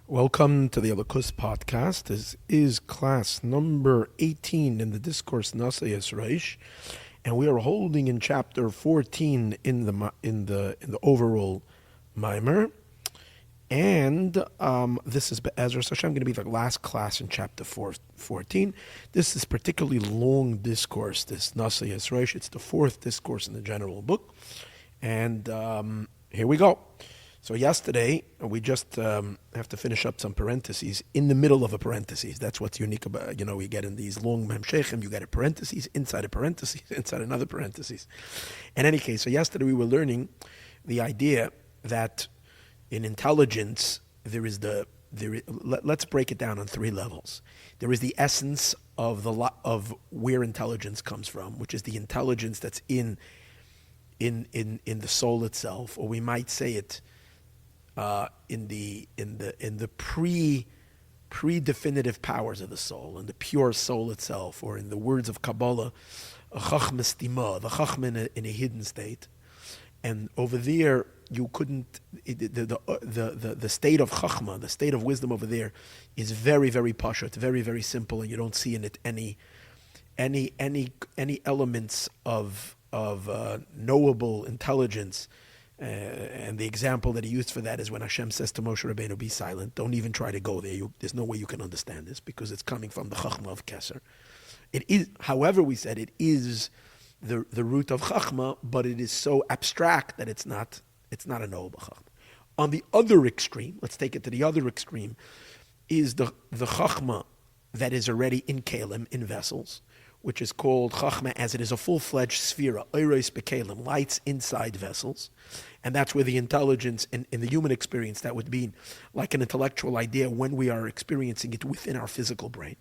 Welcome to the Elokus podcast. This is class number 18 in the discourse Naso Rosh, and we are holding in chapter 14 in the overall Maamor. And this is Be'ezras Hashem going to be the last class in chapter 14. This is particularly long discourse, this Naso Rosh. It's the fourth discourse in the general book, and here we go. So yesterday, we just have to finish up some parentheses in the middle of a parenthesis. That's what's unique about, we get in these long memshechim, you get a parenthesis, inside another parenthesis. In any case, so yesterday we were learning the idea that in intelligence, let's break it down on three levels. There is the essence of where intelligence comes from, which is the intelligence that's in the soul itself, or we might say it in the pre-definitive powers of the soul, in the pure soul itself, or in the words of Kabbalah, a chachma stima, the chachma in a hidden state. And over there, you couldn't. The state of chachma, the state of wisdom over there, is very, very pashut, very, very simple, and you don't see in it any elements of knowable intelligence. And the example that he used for that is when Hashem says to Moshe Rabbeinu, "Be silent. Don't even try to go there. There's no way you can understand this because it's coming from the chachma of Keser." It is, however, we said it is the root of chachma, but it is so abstract that it's not a knowable chachma. On the other extreme, let's take it to the other extreme, is the chachma that is already in kelim, in vessels, which is called chachma as it is a full-fledged sphera, oiros bekelim, lights inside vessels. And that's where the intelligence in the human experience, that would be like an intellectual idea when we are experiencing it within our physical brain.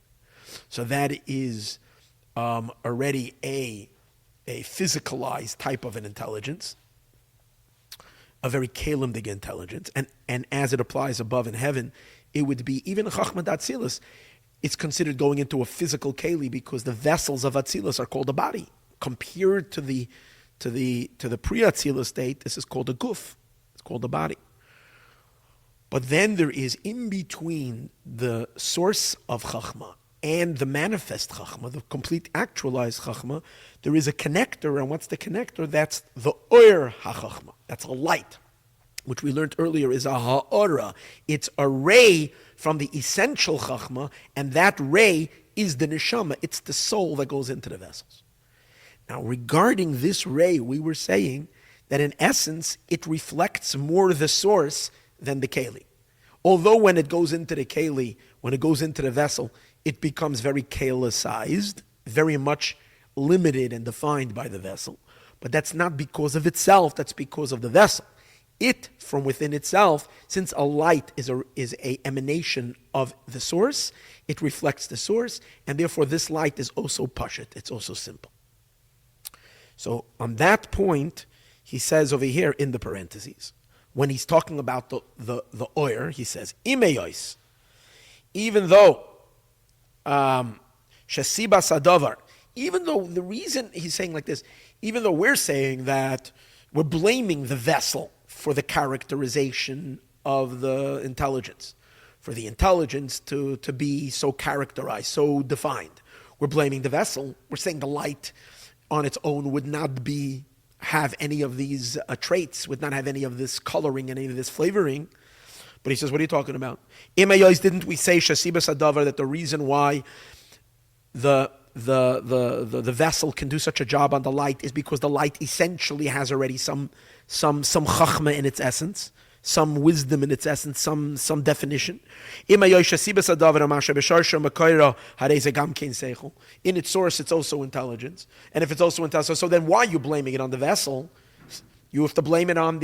So that is already a physicalized type of an intelligence, a very kelimdig intelligence. And as it applies above in heaven, it would be even a chachma d'atzilus. It's considered going into a physical keli because the vessels of atzilus are called a body. Compared to the pre-atzilus state, this is called a guf. It's called a body. But then there is in between the source of chachma and the manifest chachma, the complete actualized chachma, there is a connector. And what's the connector? That's the oir hachachma. That's a light, which we learned earlier is a ha'ora. It's a ray from the essential chachma, and that ray is the neshama. It's the soul that goes into the vessels. Now, regarding this ray, we were saying that in essence, it reflects more the source than the keli. Although when it goes into the keli, when it goes into the vessel, it becomes very keli-sized, very much limited and defined by the vessel. But that's not because of itself, that's because of the vessel. It, from within itself, since a light is a emanation of the source, it reflects the source, and therefore this light is also pashut, it's also simple. So on that point, he says over here in the parentheses, when he's talking about the oir, he says, imeyos, even though shasiba sadavar, even though the reason he's saying like this, even though we're saying that we're blaming the vessel for the characterization of the intelligence, for the intelligence to be so characterized, so defined. We're blaming the vessel. We're saying the light on its own would not have any of these traits, would not have any of this coloring, any of this flavoring. But he says, what are you talking about? Imayos, didn't we say Shasibas Adavar, that the reason why the vessel can do such a job on the light is because the light essentially has already some chachma in its essence, some wisdom in its essence, some definition. In its source, it's also intelligence. And if it's also intelligence, so then why are you blaming it on the vessel? You have to blame it on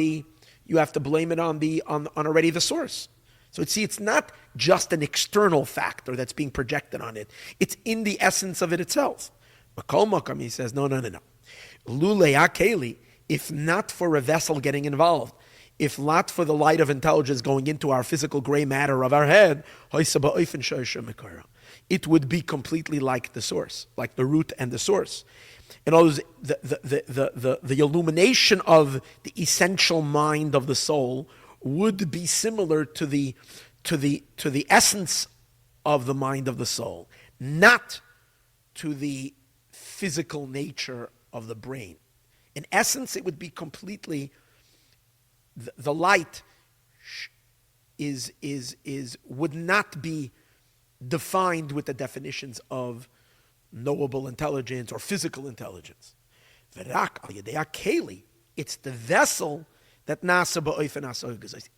already the source. So it's not just an external factor that's being projected on it. It's in the essence of it itself. He says, no. Lulei akeli, if not for a vessel getting involved, if not for the light of intelligence going into our physical gray matter of our head, it would be completely like the source, like the root and the source. In other words, the illumination of the essential mind of the soul would be similar to the to the essence of the mind of the soul, not to the physical nature of the brain. In essence, it would be completely the light would not be defined with the definitions of knowable intelligence or physical intelligence. It's the vessel that Naso ba'ofen asog.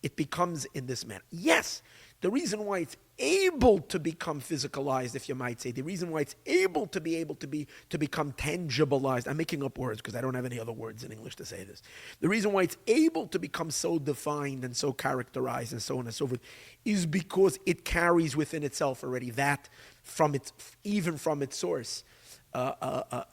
It becomes in this manner. Yes, the reason why it's able to become physicalized, if you might say, the reason why it's able to become tangibilized. I'm making up words because I don't have any other words in English to say this. The reason why it's able to become so defined and so characterized and so on and so forth is because it carries within itself already that even from its source, a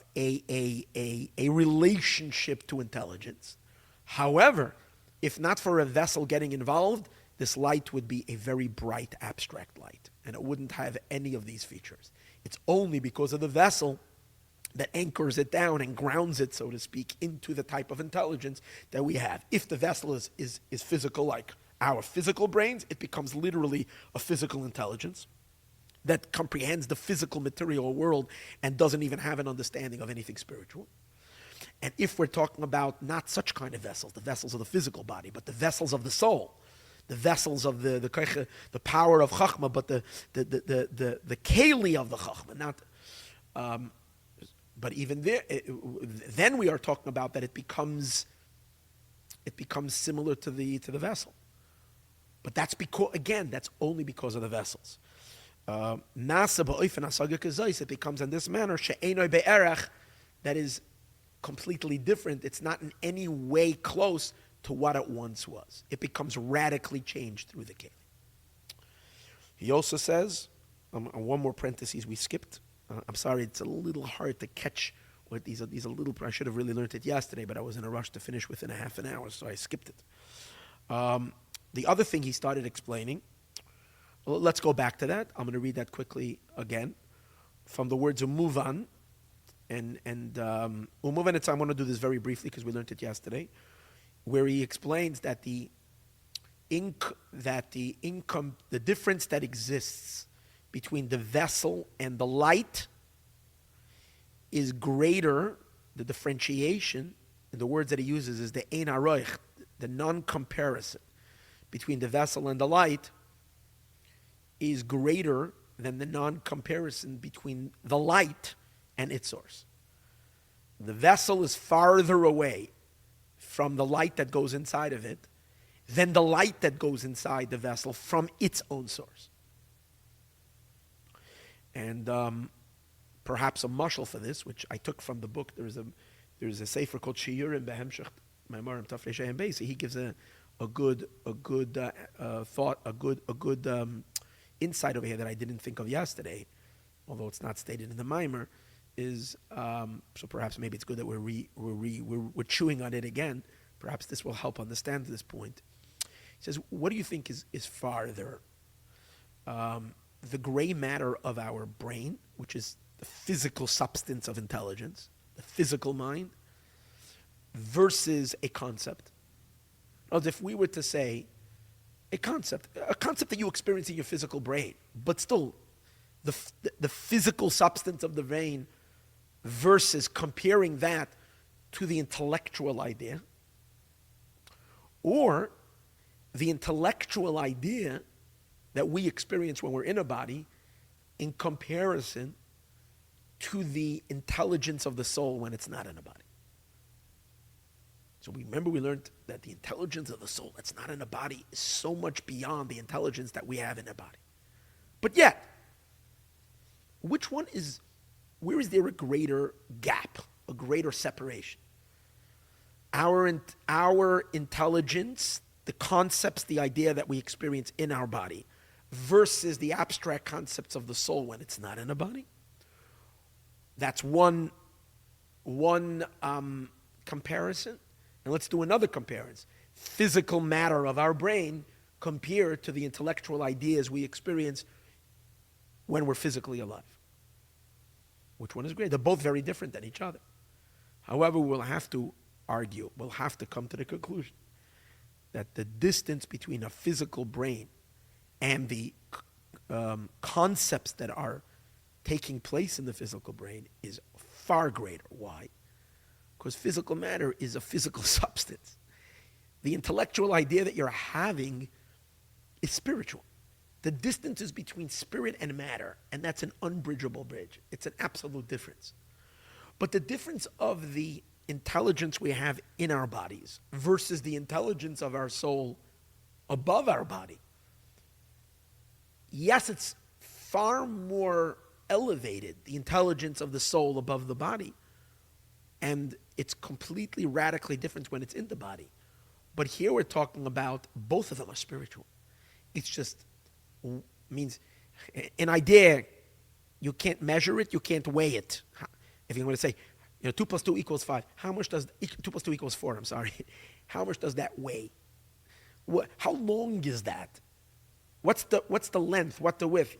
relationship to intelligence. However, if not for a vessel getting involved, this light would be a very bright, abstract light, and it wouldn't have any of these features. It's only because of the vessel that anchors it down and grounds it, so to speak, into the type of intelligence that we have. If the vessel is physical, like our physical brains, it becomes literally a physical intelligence that comprehends the physical material world and doesn't even have an understanding of anything spiritual. And if we're talking about not such kind of vessels, the vessels of the physical body, but the vessels of the soul, the vessels of the power of Chachma, but the keli of the Chachma, not. But even there, then we are talking about that it becomes similar to the vessel. But that's only because of the vessels. Naso ba'ofen asog kazos, it becomes in this manner she'enoi be'erach, that is completely different. It's not in any way close to what it once was. It becomes radically changed through the keli. He also says, one more parenthesis we skipped. I'm sorry, it's a little hard to catch what these are. These are little. I should have really learned it yesterday, but I was in a rush to finish within a half an hour, so I skipped it. The other thing he started explaining. Well, let's go back to that. I'm going to read that quickly again from the words umuvan and umuvan. I want to do this very briefly because we learned it yesterday, where he explains that the difference that exists between the vessel and the light is greater. The differentiation in the words that he uses is the ein haroich, the non-comparison between the vessel and the light is greater than the non-comparison between the light and its source. The vessel is farther away from the light that goes inside of it than the light that goes inside the vessel from its own source. And perhaps a mashal for this, which I took from the book, there's a sefer called Shiurim Behemshech Maamorim Tafrei Shehem Beis. He gives a good thought, a good insight over here that I didn't think of yesterday, although it's not stated in the Maamor, is so perhaps maybe it's good that we're chewing on it again. Perhaps this will help understand this point. He says, what do you think is farther? The gray matter of our brain, which is the physical substance of intelligence, the physical mind, versus a concept. As if we were to say, a concept that you experience in your physical brain, but still the physical substance of the brain versus comparing that to the intellectual idea, or the intellectual idea that we experience when we're in a body in comparison to the intelligence of the soul when it's not in a body. So we learned that the intelligence of the soul that's not in a body is so much beyond the intelligence that we have in a body. But yet, where is there a greater gap, a greater separation? Our intelligence, the concepts, the idea that we experience in our body, versus the abstract concepts of the soul when it's not in a body. That's one comparison. And let's do another comparison. Physical matter of our brain compared to the intellectual ideas we experience when we're physically alive. Which one is great? They're both very different than each other. However, we'll have to argue, we'll have to come to the conclusion that the distance between a physical brain and the concepts that are taking place in the physical brain is far greater. Why? Because physical matter is a physical substance. The intellectual idea that you're having is spiritual. The distance is between spirit and matter, and that's an unbridgeable bridge. It's an absolute difference. But the difference of the intelligence we have in our bodies versus the intelligence of our soul above our body, yes, it's far more elevated, the intelligence of the soul above the body, and it's completely radically different when it's in the body. But here we're talking about both of them are spiritual. It's just means an idea, you can't measure it, you can't weigh it. If you're going to say, 2 plus 2 equals 5, how much does 2 plus 2 equals 4? I'm sorry. How much does that weigh? How long is that? What's the length? What's the width?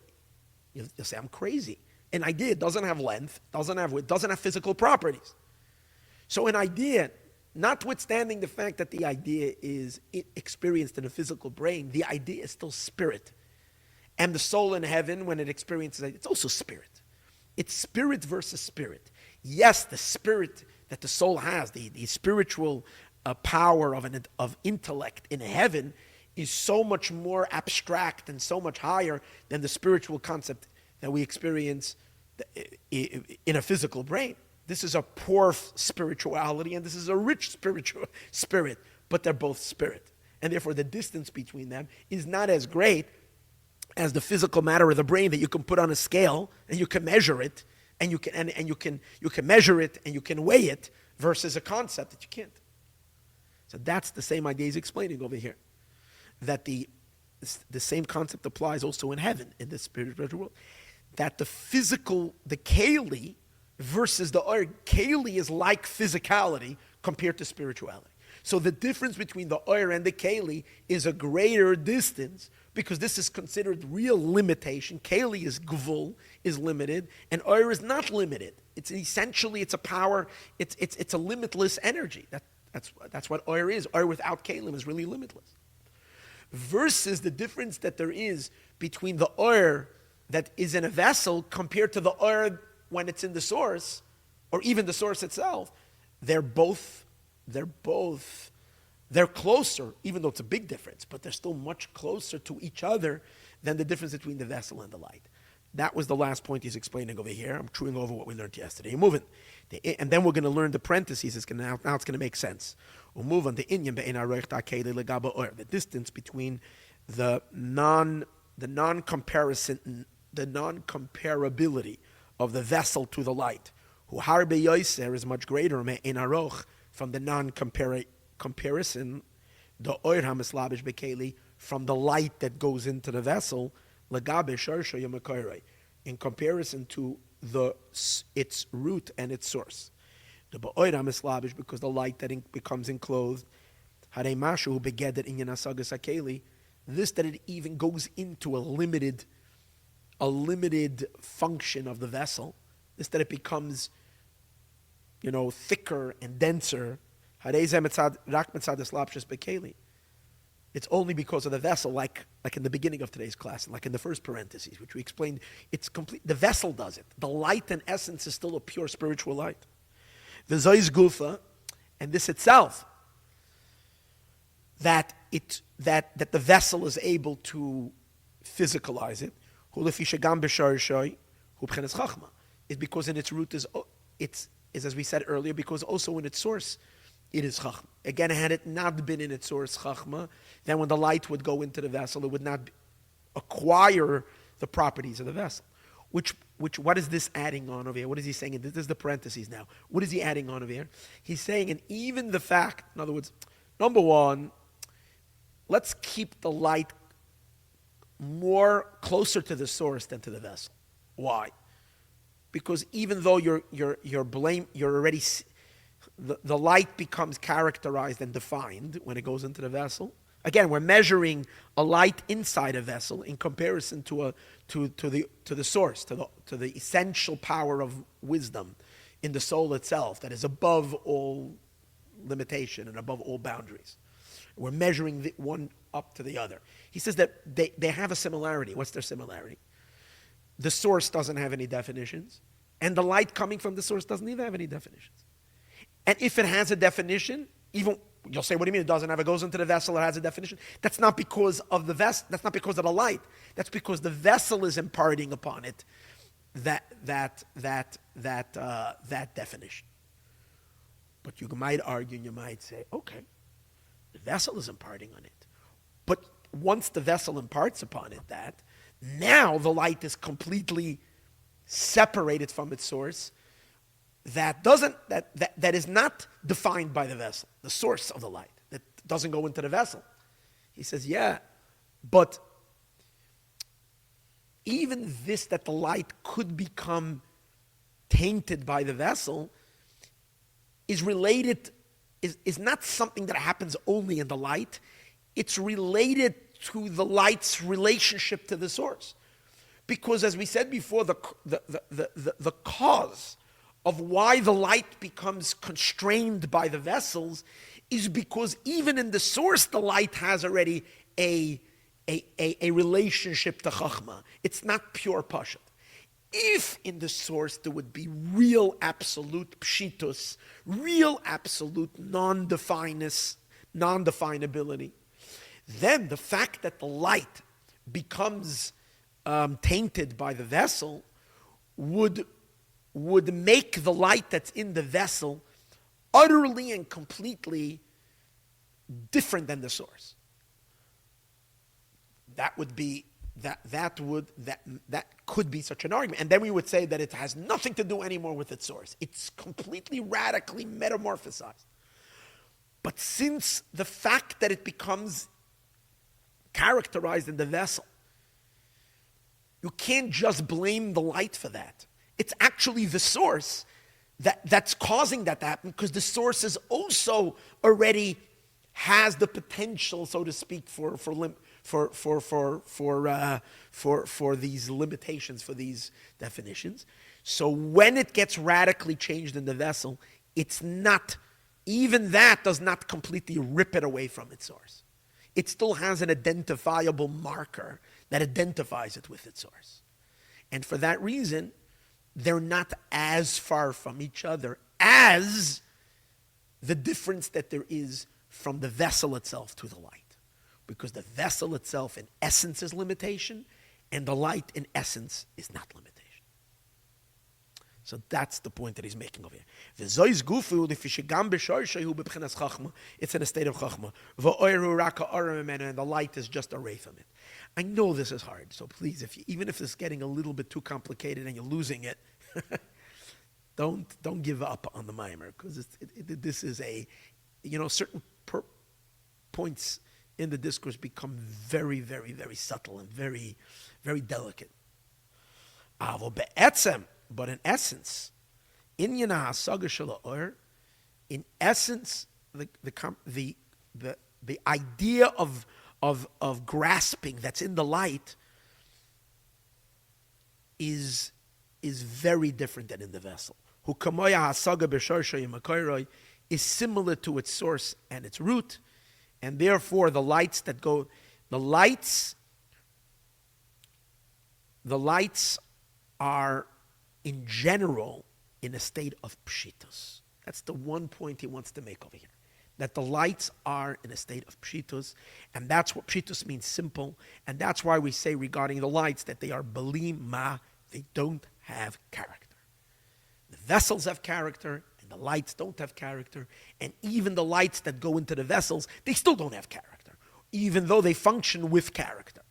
You'll say, I'm crazy. An idea doesn't have length, doesn't have width, doesn't have physical properties. So an idea, notwithstanding the fact that the idea is experienced in a physical brain, the idea is still spirit. And the soul in heaven, when it experiences it, it's also spirit. It's spirit versus spirit. Yes, the spirit that the soul has, the spiritual power of intellect in heaven is so much more abstract and so much higher than the spiritual concept that we experience in a physical brain. This is a poor spirituality and this is a rich spiritual spirit, but they're both spirit. And therefore the distance between them is not as great as the physical matter of the brain that you can put on a scale and you can measure it and you can measure it and you can weigh it versus a concept that you can't. So that's the same idea he's explaining over here. That the same concept applies also in heaven, in the spiritual world. That the physical, the keli versus the oir, keli is like physicality compared to spirituality. So the difference between the oir and the keli is a greater distance because this is considered real limitation. Keli is gvul, is limited, and oir is not limited. It's essentially, it's a power, it's a limitless energy. That's what oir is. Oir without kelim is really limitless. Versus the difference that there is between the oir that is in a vessel compared to the oir when it's in the source, or even the source itself, they're closer, even though it's a big difference, but they're still much closer to each other than the difference between the vessel and the light. That was the last point he's explaining over here. I'm chewing over what we learned yesterday. Moving. And then we're going to learn the parentheses. Now it's going to make sense. We'll move on. The distance between the non-comparability of the vessel to the light. Who harbe yoiser is much greater from the non-comparison, the oir hamislabish bekeli, from the light that goes into the vessel, in comparison to its root and its source. The oir hamislabish, because the light that becomes enclosed, this that it even goes into a limited function of the vessel, this that it becomes, thicker and denser. It's only because of the vessel, like in the beginning of today's class, like in the first parentheses, which we explained, it's complete. The vessel does it. The light and essence is still a pure spiritual light. The zois gufa, and this itself, that the vessel is able to physicalize it, is because in its root is as we said earlier, because also in its source it is chachma. Again, had it not been in its source chachma, then when the light would go into the vessel, it would not acquire the properties of the vessel. What is this adding on over here? What is he saying? This is the parentheses now. What is he adding on over here? He's saying, and even the fact, in other words, number one, let's keep the light more closer to the source than to the vessel. Why? Because even though the light becomes characterized and defined when it goes into the vessel. Again, we're measuring a light inside a vessel in comparison to the source, to the essential power of wisdom in the soul itself that is above all limitation and above all boundaries. We're measuring the one up to the other. He says that they have a similarity. What's their similarity? The source doesn't have any definitions, and the light coming from the source doesn't either have any definitions. And if it has a definition, even you'll say, what do you mean it doesn't have? It goes into the vessel, it has a definition. That's not because of the vessel. That's not because of the light. That's because the vessel is imparting upon it that definition. But you might argue, and you might say, okay, the vessel is imparting on it. But once the vessel imparts upon it that, now the light is completely separated from its source. That is not defined by the vessel, the source of the light, that doesn't go into the vessel. He says, yeah, but even this, that the light could become tainted by the vessel, is related, is not something that happens only in the light. It's related to the light's relationship to the source. Because as we said before, the cause of why the light becomes constrained by the vessels is because even in the source, the light has already a relationship to Chachma. It's not pure Pashat. If in the source there would be real absolute pshitus, real absolute non-definability, then the fact that the light becomes tainted by the vessel would make the light that's in the vessel utterly and completely different than the source. That could be such an argument. And then we would say that it has nothing to do anymore with its source. It's completely radically metamorphosized. But since the fact that it becomes characterized in the vessel, you can't just blame the light for that. It's actually the source that's causing that to happen, because the source is also already has the potential, so to speak, for these limitations, for these definitions. So when it gets radically changed in the vessel, it's not, even that does not completely rip it away from its source. It still has an identifiable marker that identifies it with its source. And for that reason, they're not as far from each other as the difference that there is from the vessel itself to the light. Because the vessel itself in essence is limitation, and the light in essence is not limitation. So that's the point that he's making over here. It's in a state of chachma. And the light is just a ray from it. I know this is hard, so please, even if it's getting a little bit too complicated and you're losing it, don't give up on the Maamor, because this is certain points in the discourse become very, very, very subtle and very, very delicate. But in essence, in essence, the idea of grasping that's in the light is very different than in the vessel. Is similar to its source and its root, and therefore the lights are in general in a state of pshitus. That's the one point he wants to make over here. That the lights are in a state of pshitus, and that's what pshitus means, simple, and that's why we say regarding the lights that they are belim ma, they don't have character. The vessels have character, and the lights don't have character, and even the lights that go into the vessels, they still don't have character, even though they function with character.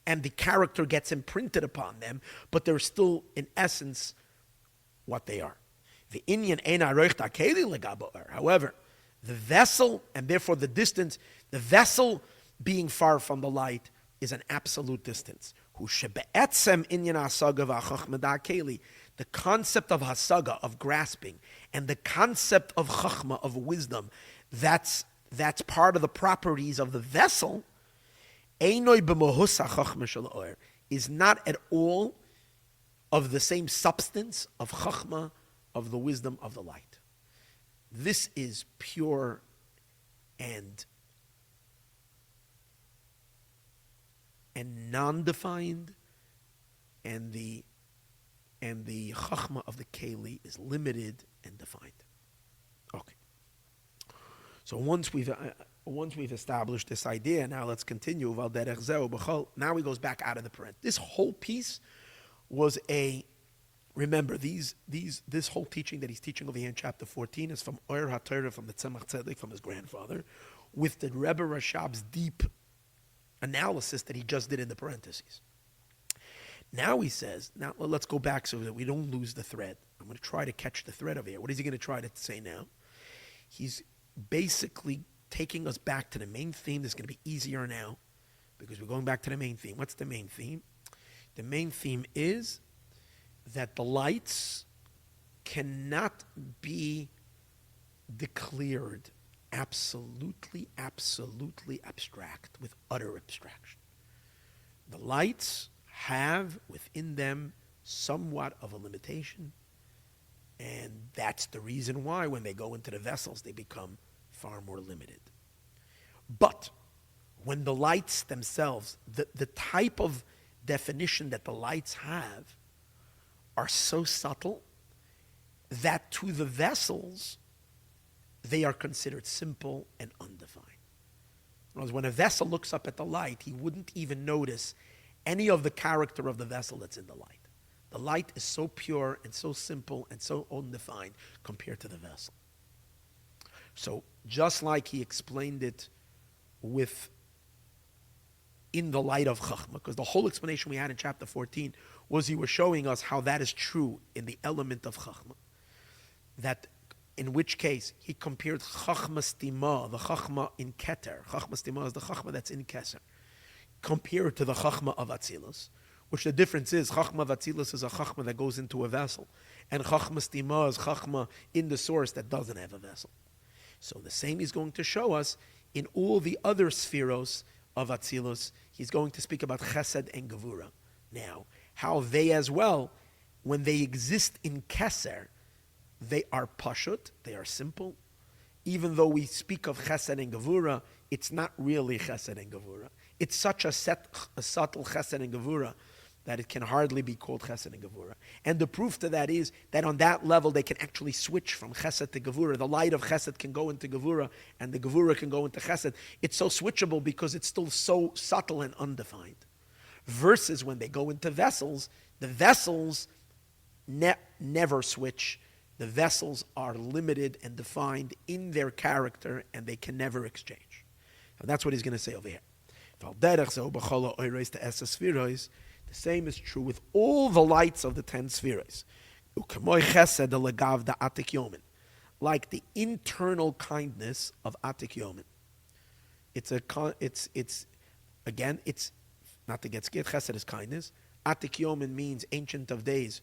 And the character gets imprinted upon them, but they're still, in essence, what they are. However, the vessel, and therefore the distance, the vessel being far from the light is an absolute distance. The concept of hasaga, of grasping, and the concept of chachma, of wisdom, that's part of the properties of the vessel, is not at all of the same substance of chachma, of the wisdom of the light. This is pure and and non-defined, and the chachma of the keli is limited and defined. Okay. So once we've established this idea, now let's continue. Now he goes back out of the parent. This whole piece was remember, this whole teaching that he's teaching over here in chapter 14 is from Oyer HaTorah, from the Tzemach Tzedek, from his grandfather, with the Rebbe Rashab's deep analysis that he just did in the parentheses. Now he says, now let's go back so that we don't lose the thread. I'm going to try to catch the thread over here. What is he going to try to say now? He's basically taking us back to the main theme. This is going to be easier now because we're going back to the main theme. What's the main theme? The main theme is that the lights cannot be declared absolutely abstract with utter abstraction. The lights have within them somewhat of a limitation, and that's the reason why when they go into the vessels they become far more limited. But when the lights themselves, the type of definition that the lights have are so subtle that to the vessels they are considered simple and undefined. In other words, when a vessel looks up at the light, he wouldn't even notice any of the character of the vessel that's in the light. The light is so pure and so simple and so undefined compared to the vessel. So just like he explained it in the light of Chachma, because the whole explanation we had in chapter 14 was he was showing us how that is true in the element of Chachma. That in which case he compared Chachma Stima, the Chachma in Keter. Chachma Stima is the Chachma that's in Keser, compared to the Chachma of Atzilus, which the difference is Chachma of Atzilus is a Chachma that goes into a vessel, and Chachma Stima is Chachma in the source that doesn't have a vessel. So the same he's going to show us in all the other spheros of Atzilus. He's going to speak about Chesed and Gevura. Now, how they as well, when they exist in Keser, they are pashut, they are simple. Even though we speak of Chesed and Gevura, it's not really Chesed and Gevura. It's such a subtle Chesed and Gevura that it can hardly be called Chesed and Gevura. And the proof to that is that on that level they can actually switch from Chesed to Gevura. The light of Chesed can go into Gevura and the Gevura can go into Chesed. It's so switchable because it's still so subtle and undefined. Versus when they go into vessels, the vessels never switch. The vessels are limited and defined in their character and they can never exchange. And that's what he's going to say over here. The same is true with all the lights of the 10 spheres. Like the internal kindness of Atik Yomin. It's not to get scared, Chesed is kindness. Atik Yomin means ancient of days,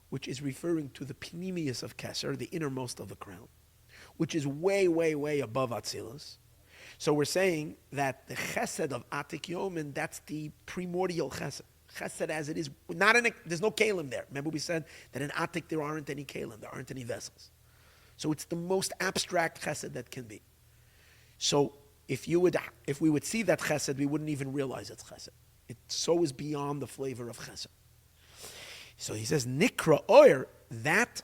which is referring to the Pnimius of Keser, the innermost of the crown, which is way, way, way above Atzilus. So we're saying that the Chesed of Atik Yomin, that's the primordial Chesed. Chesed as it is, there's no kalim there. Remember we said that in Atik there aren't any kalim, there aren't any vessels. So it's the most abstract Chesed that can be. So if we would see that Chesed, we wouldn't even realize it's Chesed. It so is beyond the flavor of Chesed. So he says, Nikra Oyer, that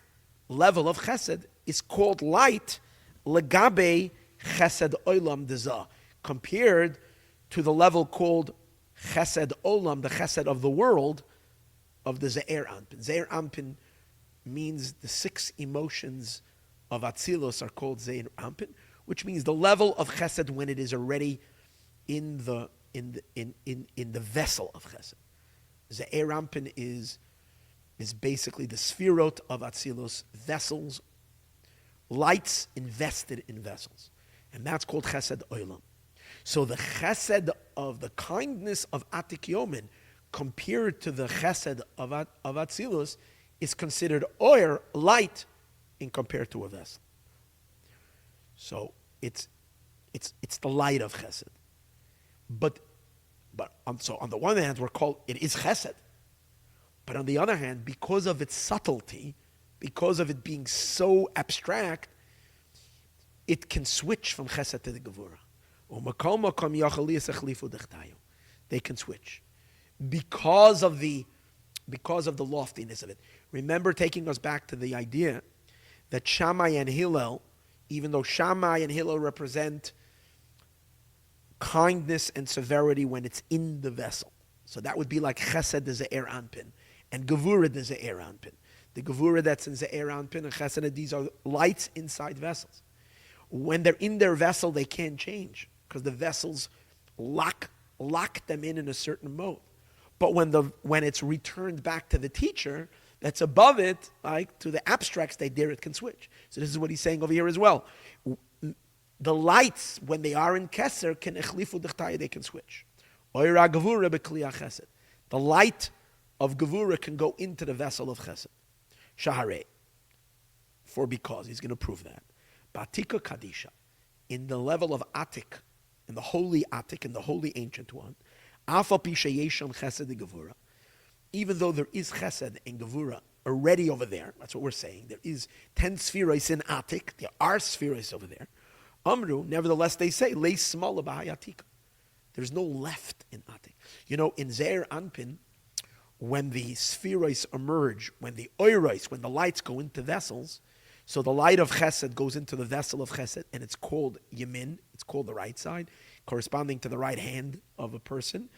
level of Chesed is called light, Legabe Chesed Olam Deza, compared to the level called Chesed Olam, the Chesed of the world, of the Ze'er Anpin. Ze'er Anpin means the 6 emotions of Atzilus are called Ze'er Anpin, which means the level of Chesed when it is already in the vessel of Chesed. Ze'er Anpin is basically the Sfirot of Atzilus, vessels, lights invested in vessels. And that's called Chesed Olam. So the Chesed of the kindness of Atik Yomin compared to the Chesed of Atzilus is considered Oyer, light, in compared to a vessel. So it's the light of Chesed. But on the one hand, it is Chesed. But on the other hand, because of its subtlety, because of it being so abstract, it can switch from Chesed to the Gevura. they can switch because of the loftiness of it. Remember, taking us back to the idea that Shammai and Hillel, even though Shammai and Hillel represent kindness and severity when it's in the vessel. So that would be like Chesed is Ze'er Anpin, and Gevurah is Ze'er Anpin. The Gevurah that's in Ze'er Anpin and Chesed, these are lights inside vessels. When they're in their vessel, they can't change because the vessels lock them in a certain mode. But when it's returned back to the teacher that's above it, like to the abstract state, there it can switch. So this is what he's saying over here as well. The lights, when they are in Keser, can echlifu d'chtaya, they can switch. Oira Gevurah b'kliyah Chesed. The light of Gevurah can go into the vessel of Chesed. Shaharei. Because he's going to prove that. Batika Kadisha, in the level of Atik, in the holy Atik, in the holy ancient one, Afa Pisha Yesham Chesed Gevurah, even though there is Chesed and Gevurah already over there, that's what we're saying, there is 10 spheres in Atik, there are spheres over there. Amru, nevertheless they say, Lei Smala B'Hayatika. There's no left in Atik. You know, in Ze'er Anpin, when the spheres emerge, when the oiros, when the lights go into vessels, so the light of Chesed goes into the vessel of Chesed, and it's called Yamin, it's called the right side, corresponding to the right hand of a person,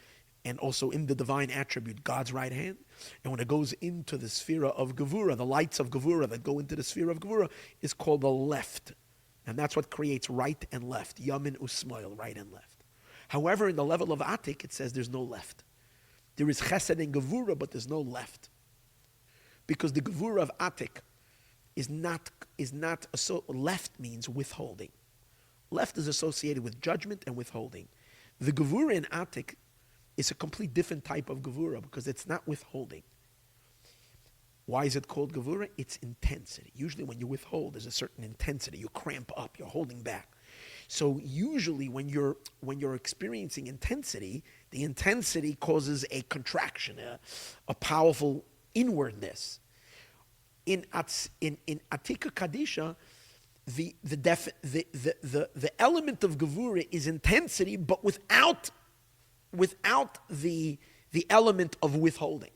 and also in the divine attribute, God's right hand. And when it goes into the sphere of Gevurah, the lights of Gevurah that go into the sphere of Gevurah is called the left. And that's what creates right and left, Yamin Usmail, right and left. However, in the level of Atik, it says there's no left. There is Chesed and Gevurah, but there's no left. Because the Gevurah of Atik left means withholding. Left is associated with judgment and withholding. The Gevurah in Atik is a complete different type of Gevurah because it's not withholding. Why is it called Gevurah? It's intensity. Usually when you withhold, there's a certain intensity. You cramp up, you're holding back. So usually when you're experiencing intensity, the intensity causes a contraction, a powerful inwardness. In Atika Kadisha, the element of Gevurah is intensity, but without the element of withholding,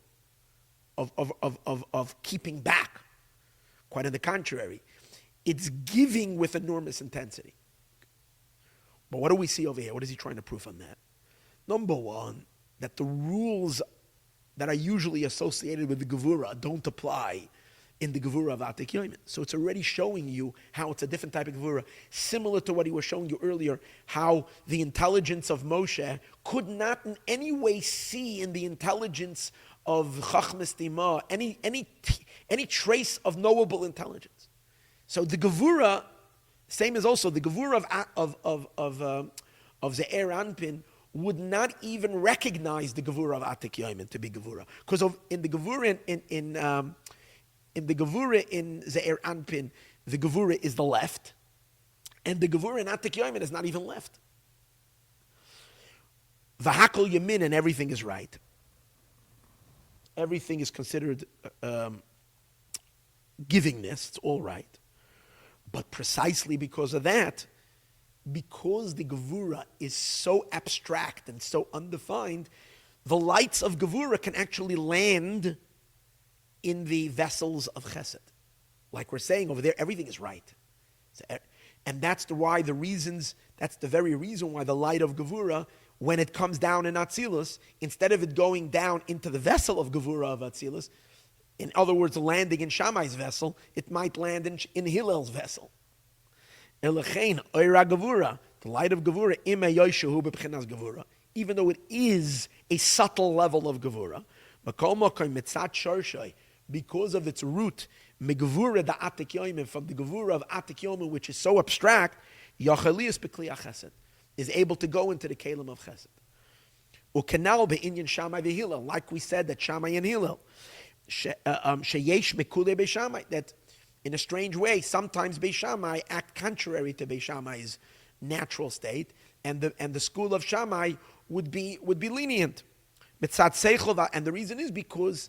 of keeping back. Quite on the contrary, it's giving with enormous intensity. But what do we see over here? What is he trying to prove on that? Number one, that the rules that are usually associated with the Gevurah don't apply in the Gevurah of Atik Yomin. So it's already showing you how it's a different type of Gevurah, similar to what he was showing you earlier, how the intelligence of Moshe could not in any way see in the intelligence of Chachmas Tima any trace of knowable intelligence. So the Gevurah, same as also the Gevurah of Ze'er Anpin, would not even recognize the Gevurah of Atik Yomin to be Gevurah. Because in the Gevurah in the Gevurah in Ze'er Anpin, the Gevurah is the left, and the Gevurah in Atik Yomin is not even left. V'hakol Yamin, and everything is right. Everything is considered givingness, it's all right. But precisely because of that, because the Gevurah is so abstract and so undefined, the lights of Gevurah can actually land in the vessels of Chesed. Like we're saying over there, everything is right. And that's the very reason why the light of Gevurah, when it comes down in Atzilus, instead of it going down into the vessel of Gevurah of Atzilus, in other words, landing in Shammai's vessel, it might land in Hillel's vessel. Elachein, Oira Gevurah, the light of Gevurah, Ima Yoshehu b'Bchinas Gevurah, even though it is a subtle level of Gevurah, Makol Mokoy Mitzat Shorshay, because of its root, Megevurah da Atik Yomin, from the Gevurah of Atik Yomin, which is so abstract, Yachalias b'Kliyah Chesed, is able to go into the Kalim of Chesed. Ukenal be'inyan Shammai v'Hillel, like we said that Shammai and Hillel, sheyesh mekule be'Shammai, that in a strange way, sometimes Beishamai act contrary to Beishamai's natural state, and the school of Shammai would be lenient. And the reason is because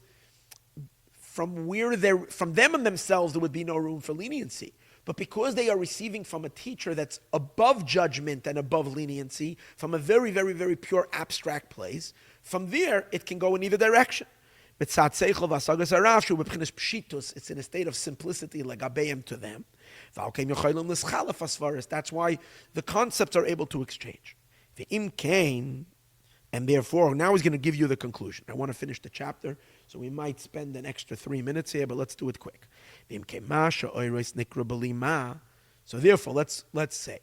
from them and themselves there would be no room for leniency. But because they are receiving from a teacher that's above judgment and above leniency, from a very, very, very pure abstract place, from there it can go in either direction. It's in a state of simplicity, legabeim to them. That's why the concepts are able to exchange. And therefore, now he's going to give you the conclusion. I want to finish the chapter, so we might spend an extra 3 minutes here, but let's do it quick. So therefore, let's say,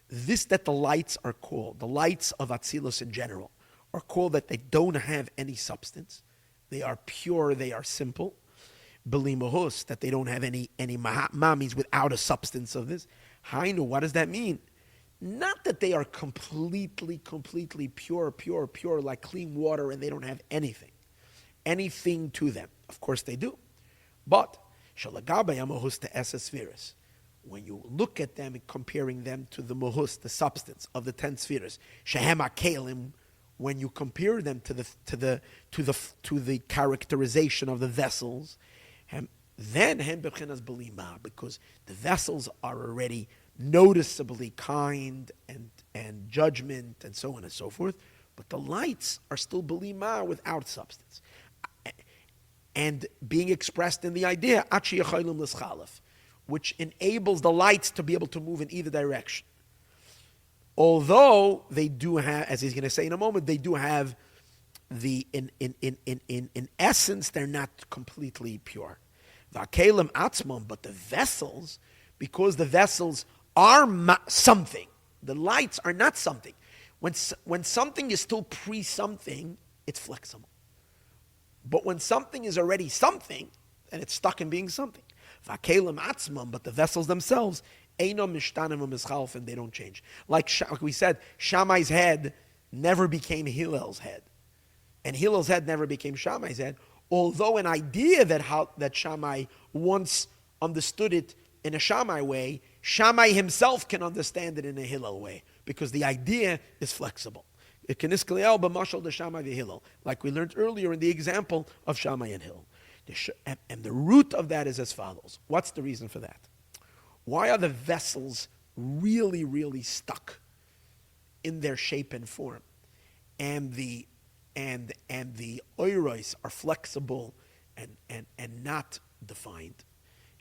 this that the lights are called, the lights of Atzilus in general, are called that they don't have any substance. They are pure, they are simple. Belimahus, that they don't have any means without a substance of this. Hainu, what does that mean? Not that they are completely pure, like clean water, and they don't have anything to them. Of course they do. But, when you look at them and comparing them to the mohus, the substance of the 10 spheres, shehema kelim, when you compare them to the characterization of the vessels, then hem bechinas belima, because the vessels are already noticeably kind and judgment and so on and so forth, but the lights are still belima without substance, and being expressed in the idea which enables the lights to be able to move in either direction. Although they do have, as he's going to say in a moment, they do have in essence, they're not completely pure. V'akelim atzmon, but the vessels, because the vessels are something, the lights are not something. When something is still pre-something, it's flexible. But when something is already something, then it's stuck in being something. V'akelim atzmon, but the vessels themselves, Eino mishtanim u'mischalf, and they don't change. Like we said, Shammai's head never became Hillel's head. And Hillel's head never became Shammai's head, although an idea that Shammai once understood it in a Shammai way, Shammai himself can understand it in a Hillel way, because the idea is flexible. Like we learned earlier in the example of Shammai and Hillel. And the root of that is as follows. What's the reason for that? Why are the vessels really stuck in their shape and form, and the oiros are flexible and not defined?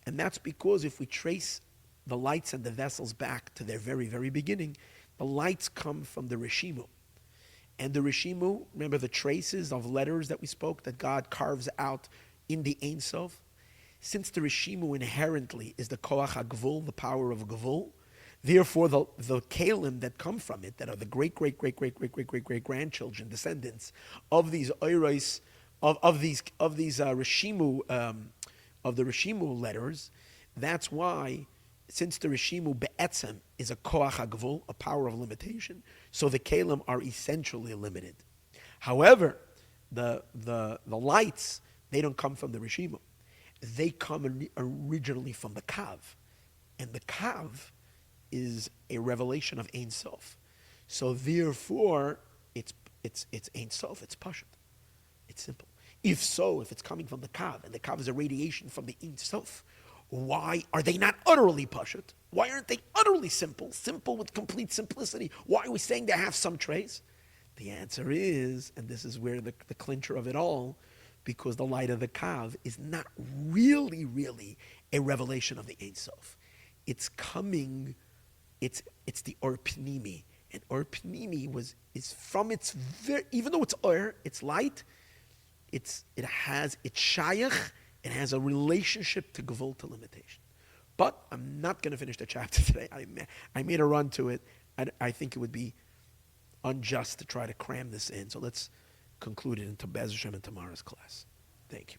And that's because if we trace the lights and the vessels back to their very, very beginning, the lights come from the Rishimu. And the Rishimu, remember the traces of letters that we spoke, that God carves out in the Ein Sof? Since the Rishimu inherently is the Koach HaGvul, the power of Gvul, therefore the Kalim that come from it, that are the great grandchildren, descendants of these Oiros, of the Rishimu letters, that's why, since the Rishimu Be'etzem is a Koach HaGvul, a power of limitation, so the Kalim are essentially limited. However, the lights, they don't come from the Rishimu. They come originally from the Kav. And the Kav is a revelation of Ein Sof. So therefore, it's Ein Sof, it's Pashut. It's simple. If it's coming from the Kav, and the Kav is a radiation from the Ein Sof, why are they not utterly Pashut? Why aren't they utterly simple? Simple with complete simplicity. Why are we saying they have some trace? The answer is, and this is where the clincher of it all, because the light of the Kav is not really a revelation of the Ein Sof. It's coming, it's the Or Pnimi. And Or Pnimi is from its even though it's Or, it's light, it has shayach, it has a relationship to Gevul, to limitation. But I'm not going to finish the chapter today. I made a run to it. I think it would be unjust to try to cram this in. So let's conclude it into Bez Hashem in tomorrow's class. Thank you.